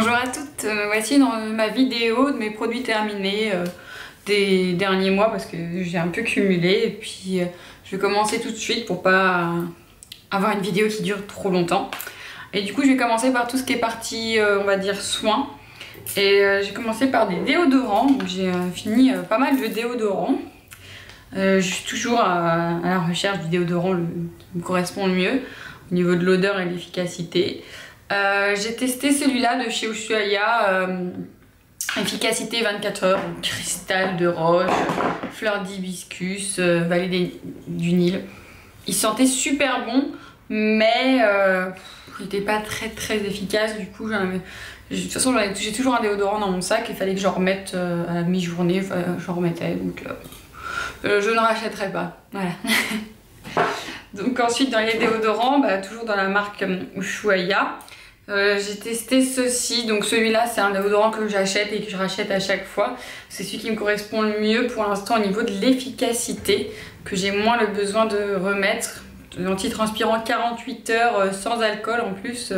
Bonjour à toutes, voici dans ma vidéo de mes produits terminés des derniers mois parce que j'ai un peu cumulé et puis je vais commencer tout de suite pour pas avoir une vidéo qui dure trop longtemps. Et du coup je vais commencer par tout ce qui est partie on va dire soins et j'ai commencé par des déodorants, donc j'ai fini pas mal de déodorants. Je suis toujours à la recherche du déodorant qui me correspond le mieux au niveau de l'odeur et de l'efficacité. J'ai testé celui-là de chez Ushuaïa, efficacité 24 heures, cristal de roche, fleur d'hibiscus, vallée du Nil. Il sentait super bon, mais il n'était pas très efficace. Du coup, de toute façon, j'ai toujours un déodorant dans mon sac et il fallait que j'en remette à la mi-journée. Enfin, j'en remettais, donc je ne rachèterai pas. Voilà. Donc ensuite, dans les déodorants, toujours dans la marque Ushuaïa. J'ai testé ceci, donc celui-là c'est un déodorant que j'achète et que je rachète à chaque fois. C'est celui qui me correspond le mieux pour l'instant au niveau de l'efficacité, que j'ai moins le besoin de remettre. Antitranspirant 48 heures sans alcool en plus,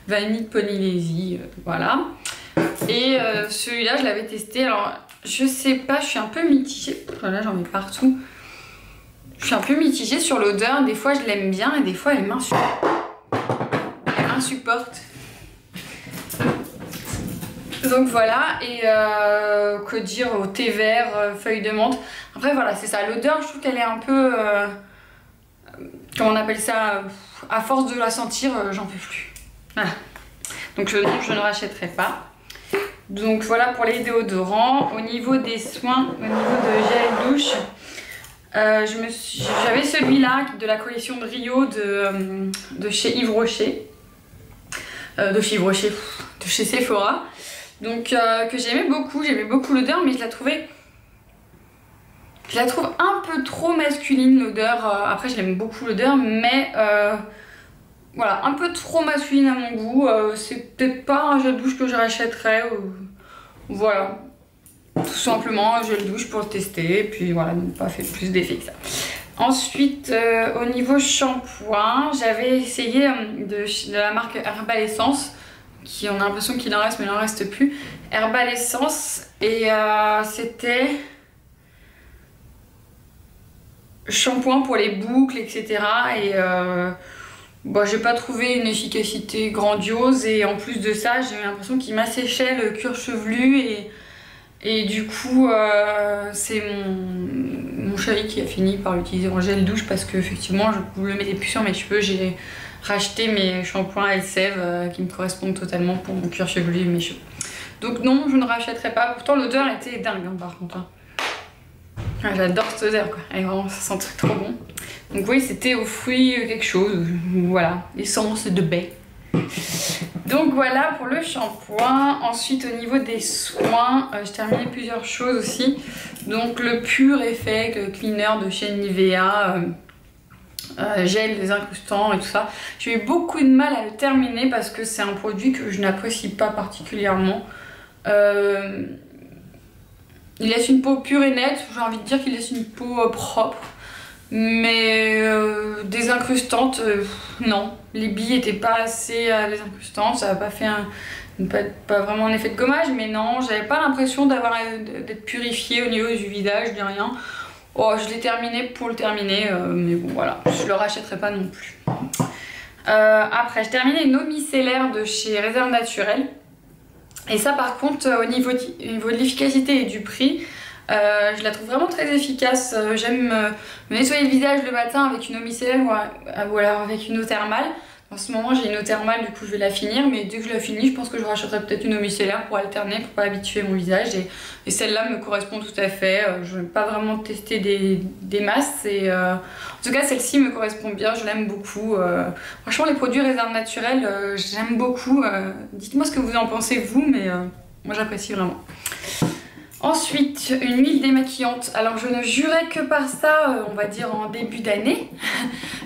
vanille Polynésie, voilà. Et celui-là je l'avais testé, alors je sais pas, je suis un peu mitigée, là j'en mets partout. Je suis un peu mitigée sur l'odeur, des fois je l'aime bien et des fois elle m'insupporte. Donc voilà, et que dire au thé vert, feuille de menthe. Après voilà, c'est ça, l'odeur je trouve qu'elle est un peu, comment on appelle ça, à force de la sentir, j'en peux plus. Voilà. Donc non, je ne rachèterai pas. Donc voilà pour les déodorants. Au niveau des soins, au niveau de gel douche, j'avais celui-là de la collection de Rio de chez Yves Rocher. De chez Sephora, donc que j'aimais beaucoup l'odeur, mais je la trouve un peu trop masculine l'odeur. Après je l'aime beaucoup l'odeur, mais voilà, un peu trop masculine à mon goût. C'est peut-être pas un gel douche que je rachèterais, voilà, tout simplement un gel douche pour le tester, et puis voilà, n'a pas fait plus d'effet que ça. Ensuite, au niveau shampoing, j'avais essayé de la marque Herbal Essence, qui on a l'impression qu'il en reste, mais il n'en reste plus. Herbal Essence, et c'était shampoing pour les boucles, etc. Et j'ai pas trouvé une efficacité grandiose, et en plus de ça, j'ai eu l'impression qu'il m'asséchait le cuir chevelu, et du coup, c'est mon chéri qui a fini par l'utiliser en gel douche parce que effectivement, je ne le mettais plus sur mes cheveux. J'ai racheté mes shampoings Elseve qui me correspondent totalement pour mon cuir chevelu et mes cheveux. Donc non, je ne rachèterai pas. Pourtant, l'odeur était dingue par contre. J'adore cette odeur, quoi. Elle, vraiment, ça sent trop bon. Donc oui, c'était aux fruits quelque chose. Voilà, essence de baie. Donc voilà pour le shampoing. Ensuite au niveau des soins, j'ai terminé plusieurs choses aussi. Donc le Pure Effect Cleaner de chez Nivea, gel désincrustant et tout ça. J'ai eu beaucoup de mal à le terminer parce que c'est un produit que je n'apprécie pas particulièrement. Il laisse une peau pure et nette, j'ai envie de dire qu'il laisse une peau propre. Mais désincrustante, non. Les billes n'étaient pas assez désincrustantes, ça n'a pas fait pas vraiment un effet de gommage, mais non, j'avais pas l'impression d'être purifiée au niveau du visage, ni rien. Oh, je l'ai terminé pour le terminer, mais bon voilà, je le rachèterai pas non plus. Après, j'ai terminé une eau micellaire de chez Réserve Naturelle. Et ça par contre, au niveau de l'efficacité et du prix, je la trouve vraiment très efficace. J'aime me nettoyer le visage le matin avec une eau micellaire ou alors avec une eau thermale. En ce moment j'ai une eau thermale, du coup je vais la finir, mais dès que je la finis je pense que je rachèterai peut-être une eau micellaire pour alterner, pour pas habituer mon visage, et celle-là me correspond tout à fait. Je n'ai pas vraiment testé des masses, et en tout cas celle-ci me correspond bien, je l'aime beaucoup. Franchement les produits Réserve Naturelle, j'aime beaucoup. Dites-moi ce que vous en pensez vous, mais moi j'apprécie vraiment. Ensuite, une huile démaquillante. Alors je ne jurais que par ça, on va dire en début d'année,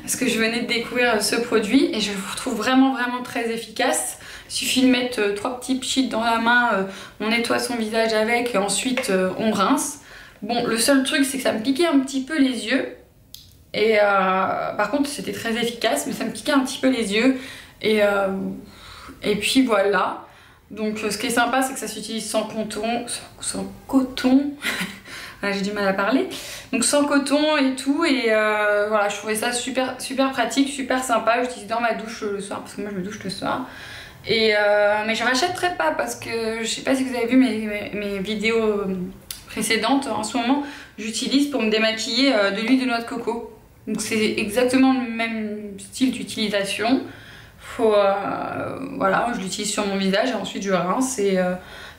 parce que je venais de découvrir ce produit et je le trouve vraiment très efficace. Il suffit de mettre 3 petits pchits dans la main, on nettoie son visage avec et ensuite on rince. Bon, le seul truc c'est que ça me piquait un petit peu les yeux, et par contre c'était très efficace, mais ça me piquait un petit peu les yeux, et puis voilà. Donc ce qui est sympa, c'est que ça s'utilise sans coton. Sans coton. Voilà, j'ai du mal à parler. Donc sans coton et tout. Et voilà, je trouvais ça super, super pratique, super sympa. J'utilise dans ma douche le soir parce que moi je me douche le soir. Et mais je rachèterai pas parce que je sais pas si vous avez vu mes vidéos précédentes. En ce moment, j'utilise pour me démaquiller de l'huile de noix de coco. Donc c'est exactement le même style d'utilisation. Voilà, je l'utilise sur mon visage et ensuite je rince et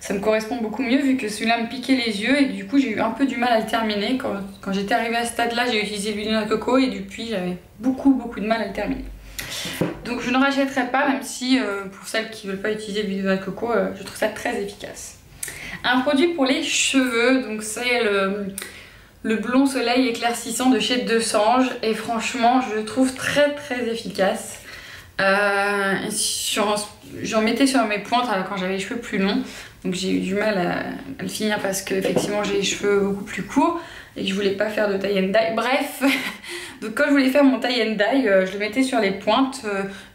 ça me correspond beaucoup mieux vu que celui-là me piquait les yeux et du coup j'ai eu un peu du mal à le terminer. Quand j'étais arrivée à ce stade-là, j'ai utilisé l'huile de noix de coco et depuis j'avais beaucoup de mal à le terminer. Donc je ne rachèterai pas, même si pour celles qui ne veulent pas utiliser l'huile de noix de coco, je trouve ça très efficace. Un produit pour les cheveux, donc c'est le blond soleil éclaircissant de chez Desange et franchement je le trouve très efficace. J'en mettais sur mes pointes quand j'avais les cheveux plus longs, donc j'ai eu du mal à le finir parce que effectivement j'ai les cheveux beaucoup plus courts et que je voulais pas faire de tie and dye. Bref, donc quand je voulais faire mon tie and dye, je le mettais sur les pointes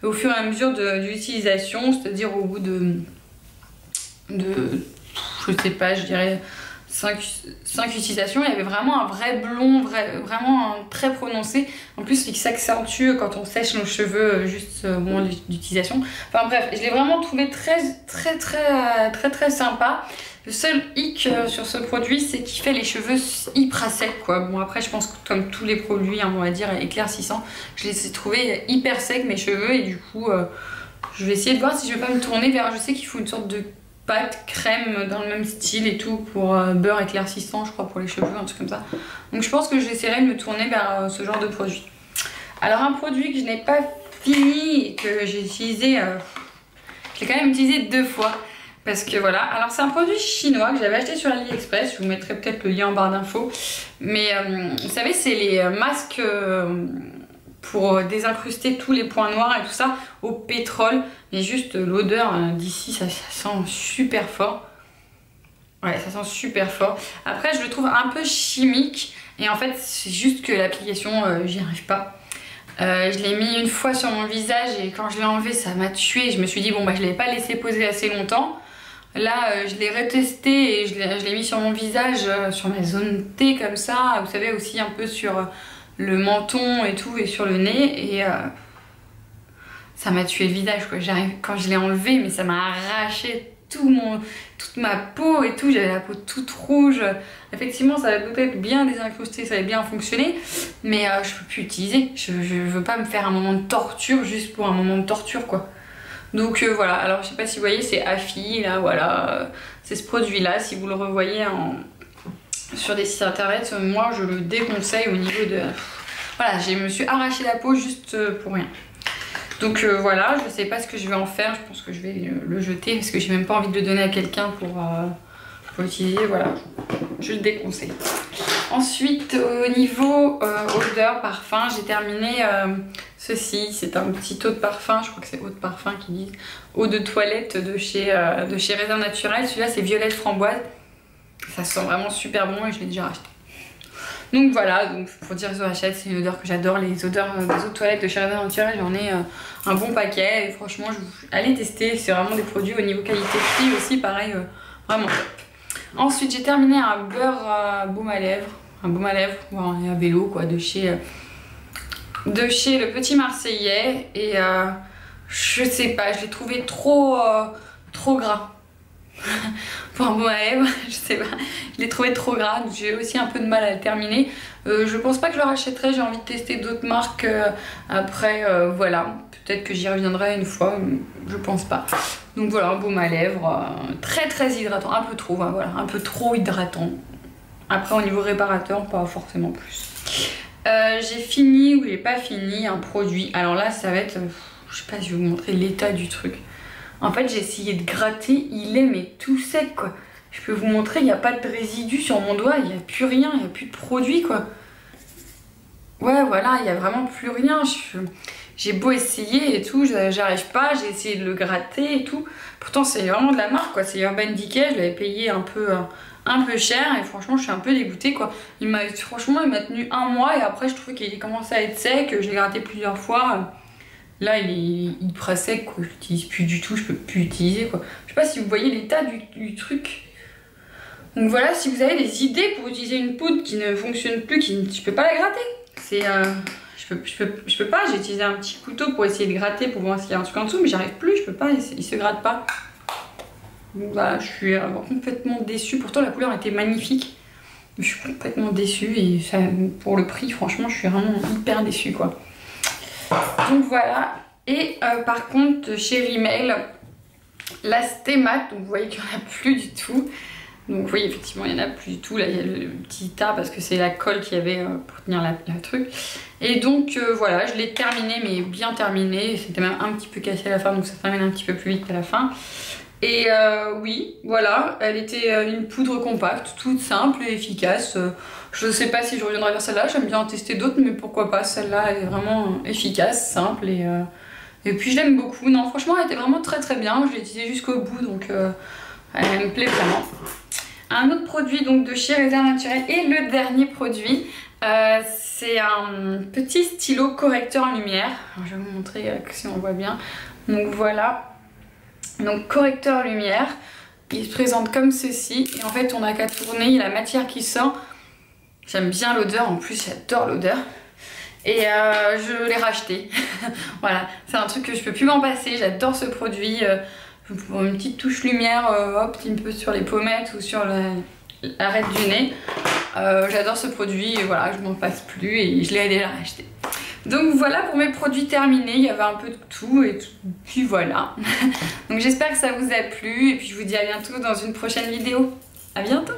au fur et à mesure de l'utilisation, c'est-à-dire au bout de je sais pas, je dirais 5 utilisations, il y avait vraiment un vrai blond, vraiment très prononcé. En plus, il s'accentue quand on sèche nos cheveux juste au moment d'utilisation. Enfin bref, je l'ai vraiment trouvé très sympa. Le seul hic sur ce produit, c'est qu'il fait les cheveux hyper secs, quoi. Bon, après, je pense que comme tous les produits, hein, on va dire éclaircissants, je les ai trouvés hyper secs, mes cheveux, et du coup, je vais essayer de voir si je vais pas me tourner vers. Je sais qu'il faut une sorte de pâte crème dans le même style et tout pour beurre éclaircissant, je crois, pour les cheveux, un truc comme ça. Donc je pense que j'essaierai de me tourner vers ce genre de produit. Alors un produit que je n'ai pas fini et que j'ai utilisé, je l'ai quand même utilisé 2 fois parce que voilà. Alors c'est un produit chinois que j'avais acheté sur AliExpress, je vous mettrai peut-être le lien en barre d'infos, mais vous savez, c'est les masques pour désincruster tous les points noirs et tout ça au pétrole. Mais juste l'odeur d'ici, ça sent super fort. Ouais, ça sent super fort. Après, je le trouve un peu chimique. Et en fait, c'est juste que l'application, j'y arrive pas. Je l'ai mis une fois sur mon visage et quand je l'ai enlevé, ça m'a tué. Je me suis dit, bon, bah, je l'avais pas laissé poser assez longtemps. Là, je l'ai retesté et je l'ai mis sur mon visage, sur ma zone T comme ça. Vous savez, aussi un peu sur le menton et tout, et sur le nez. Et ça m'a tué le visage, quoi. Quand je l'ai enlevé, mais ça m'a arraché toute ma peau et tout. J'avais la peau toute rouge. Effectivement, ça avait peut-être bien désincrusté, ça avait bien fonctionné, mais je peux plus utiliser. Je veux pas me faire un moment de torture juste pour un moment de torture, quoi. Donc voilà, alors je sais pas si vous voyez, c'est Afi, là, voilà. C'est ce produit-là, si vous le revoyez sur des sites internet, moi je le déconseille au niveau de... Voilà, je me suis arraché la peau juste pour rien. Donc voilà, je sais pas ce que je vais en faire, je pense que je vais le jeter parce que j'ai même pas envie de le donner à quelqu'un pour l'utiliser, voilà, je le déconseille. Ensuite, au niveau odeur, parfum, j'ai terminé ceci, c'est un petit eau de parfum, je crois que c'est eau de parfum qui dit eau de toilette de chez Raisin Naturel. Celui-là c'est violette framboise, ça sent vraiment super bon et je l'ai déjà racheté. Donc voilà, donc pour dire que je rachète, c'est une odeur que j'adore, les odeurs des eaux de toilette de chez Raisin Naturel, j'en ai un bon paquet et franchement allez tester, c'est vraiment des produits au niveau qualité-prix aussi, pareil, vraiment top. Ensuite j'ai terminé un beurre baume à lèvres, bon, un vélo quoi, de chez le Petit Marseillais et je sais pas, je l'ai trouvé trop gras. Pour un baume à lèvres, je sais pas, je l'ai trouvé trop gras, donc j'ai aussi un peu de mal à le terminer. Je pense pas que je le rachèterai, j'ai envie de tester d'autres marques après, voilà, peut-être que j'y reviendrai une fois, je pense pas. Donc voilà, un baume à lèvres très hydratant, un peu trop, voilà, un peu trop hydratant. Après au niveau réparateur, pas forcément plus. J'ai fini ou j'ai pas fini un produit, alors là ça va être, je sais pas si je vais vous montrer l'état du truc. En fait, j'ai essayé de gratter, il est mais tout sec, quoi. Je peux vous montrer, il n'y a pas de résidus sur mon doigt, il n'y a plus rien, il n'y a plus de produit, quoi. Ouais, voilà, il n'y a vraiment plus rien. J'ai beau essayer et tout, j'arrive pas, j'ai essayé de le gratter et tout. Pourtant, c'est vraiment de la marque, quoi. C'est Urban Decay, je l'avais payé un peu cher et franchement, je suis un peu dégoûtée, quoi. Franchement, il m'a tenu 1 mois et après, je trouvais qu'il commençait à être sec, je l'ai gratté plusieurs fois. Là, il est hyper sec, quoi. Je l'utilise plus du tout, je peux plus l'utiliser, quoi. Je sais pas si vous voyez l'état du truc. Donc voilà, si vous avez des idées pour utiliser une poudre qui ne fonctionne plus, je peux pas la gratter. C'est... je peux pas, j'ai utilisé un petit couteau pour essayer de gratter pour voir s'il y a un truc en dessous, mais j'arrive plus, je peux pas, il se gratte pas. Donc voilà, je suis complètement déçue. Pourtant la couleur était magnifique. Je suis complètement déçue et ça, pour le prix, franchement, je suis vraiment hyper déçue, quoi. Donc voilà. Et par contre, chez Rimmel, là c'était mat, donc vous voyez qu'il n'y en a plus du tout. Donc oui, effectivement, il n'y en a plus du tout. Là, il y a le petit tas parce que c'est la colle qu'il y avait pour tenir la truc. Et donc voilà, je l'ai terminé, mais bien terminé. C'était même un petit peu cassé à la fin, donc ça termine un petit peu plus vite à la fin. Et oui, voilà, elle était une poudre compacte, toute simple et efficace. Je ne sais pas si je reviendrai vers celle-là, j'aime bien en tester d'autres, mais pourquoi pas, celle-là est vraiment efficace, simple et puis je l'aime beaucoup. Non, franchement, elle était vraiment très très bien, je l'ai utilisée jusqu'au bout, donc elle me plaît vraiment. Un autre produit donc de chez Réserve Naturelle et le dernier produit, c'est un petit stylo correcteur lumière. Alors, je vais vous montrer si on voit bien. Donc voilà. Donc correcteur lumière, il se présente comme ceci et en fait on n'a qu'à tourner, il y a la matière qui sort. J'aime bien l'odeur, en plus j'adore l'odeur et je l'ai racheté. Voilà, c'est un truc que je peux plus m'en passer, j'adore ce produit pour une petite touche lumière, hop, un peu sur les pommettes ou sur l'arête du nez. J'adore ce produit et voilà, je m'en passe plus et je l'ai déjà racheté. Donc voilà pour mes produits terminés, il y avait un peu de tout et puis voilà. Donc j'espère que ça vous a plu et puis je vous dis à bientôt dans une prochaine vidéo. À bientôt!